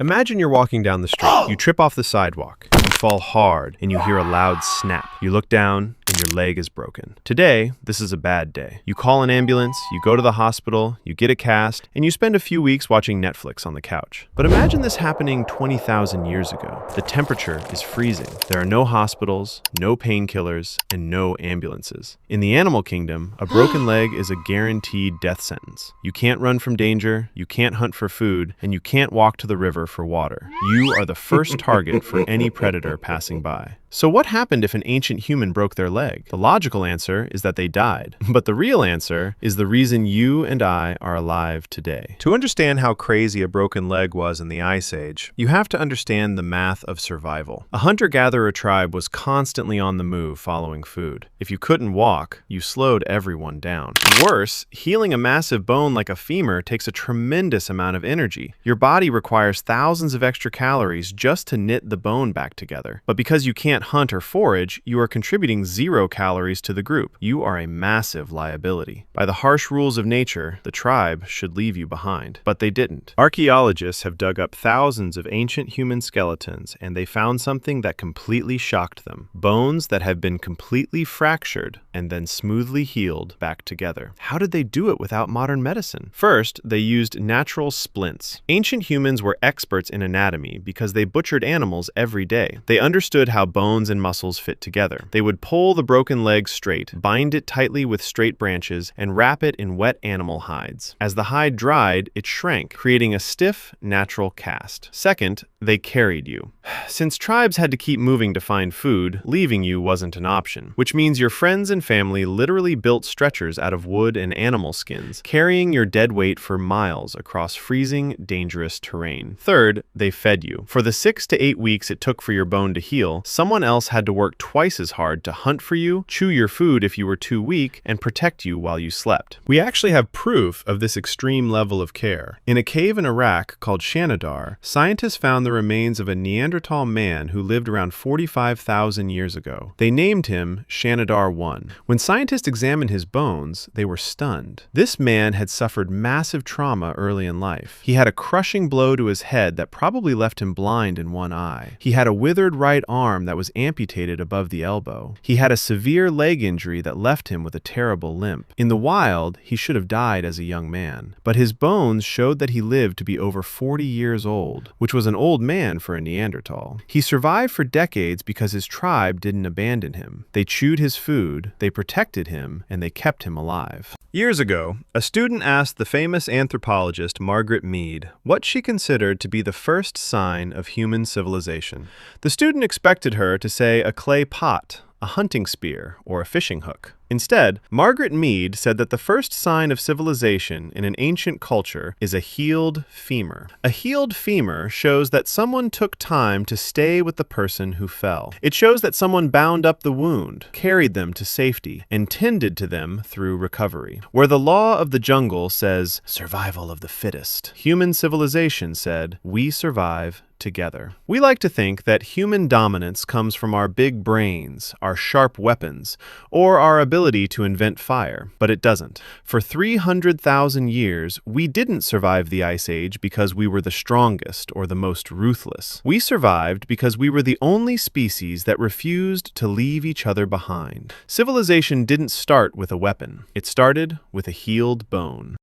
Imagine you're walking down the street. You trip off the sidewalk. You fall hard, and you hear a loud snap. You look down, and your leg is broken. Today, this is a bad day. You call an ambulance, you go to the hospital, you get a cast, and you spend a few weeks watching Netflix on the couch. But imagine this happening 20,000 years ago. The temperature is freezing. There are no hospitals, no painkillers, and no ambulances. In the animal kingdom, a broken leg is a guaranteed death sentence. You can't run from danger, you can't hunt for food, and you can't walk to the river for water. You are the first target for any predator passing by. So what happened if an ancient human broke their leg? The logical answer is that they died. But the real answer is the reason you and I are alive today. To understand how crazy a broken leg was in the Ice Age, you have to understand the math of survival. A hunter-gatherer tribe was constantly on the move following food. If you couldn't walk, you slowed everyone down. Worse, healing a massive bone like a femur takes a tremendous amount of energy. Your body requires thousands of extra calories just to knit the bone back together. But because you can't hunt or forage, you are contributing 0 calories to the group. You are a massive liability. By the harsh rules of nature, the tribe should leave you behind. But they didn't. Archaeologists have dug up thousands of ancient human skeletons, and they found something that completely shocked them. Bones that have been completely fractured and then smoothly healed back together. How did they do it without modern medicine? First, they used natural splints. Ancient humans were experts in anatomy because they butchered animals every day. They understood how bones and muscles fit together. They would pull the broken leg straight, bind it tightly with straight branches, and wrap it in wet animal hides. As the hide dried, it shrank, creating a stiff, natural cast. Second, they carried you. Since tribes had to keep moving to find food, leaving you wasn't an option, which means your friends and family literally built stretchers out of wood and animal skins, carrying your dead weight for miles across freezing, dangerous terrain. Third, they fed you. For the 6 to 8 weeks it took for your bone to heal, someone else had to work twice as hard to hunt for you, chew your food if you were too weak, and protect you while you slept. We actually have proof of this extreme level of care. In a cave in Iraq called Shanidar, scientists found the remains of a Neanderthal man who lived around 45,000 years ago. They named him Shanidar I. When scientists examined his bones, they were stunned. This man had suffered massive trauma early in life. He had a crushing blow to his head that probably left him blind in one eye. He had a withered right arm that was amputated above the elbow. He had a severe leg injury that left him with a terrible limp. In the wild, he should have died as a young man, but his bones showed that he lived to be over 40 years old, which was an old man for a Neanderthal. He survived for decades because his tribe didn't abandon him. They chewed his food, they protected him, and they kept him alive. Years ago, a student asked the famous anthropologist Margaret Mead what she considered to be the first sign of human civilization. The student expected her to say a clay pot, a hunting spear, or a fishing hook. Instead, Margaret Mead said that the first sign of civilization in an ancient culture is a healed femur. A healed femur shows that someone took time to stay with the person who fell. It shows that someone bound up the wound, carried them to safety, and tended to them through recovery. Where the law of the jungle says, survival of the fittest, human civilization said, we survive together. We like to think that human dominance comes from our big brains, our sharp weapons, or our ability to invent fire, but it doesn't. For 300,000 years, we didn't survive the Ice Age because we were the strongest or the most ruthless. We survived because we were the only species that refused to leave each other behind. Civilization didn't start with a weapon. It started with a healed bone.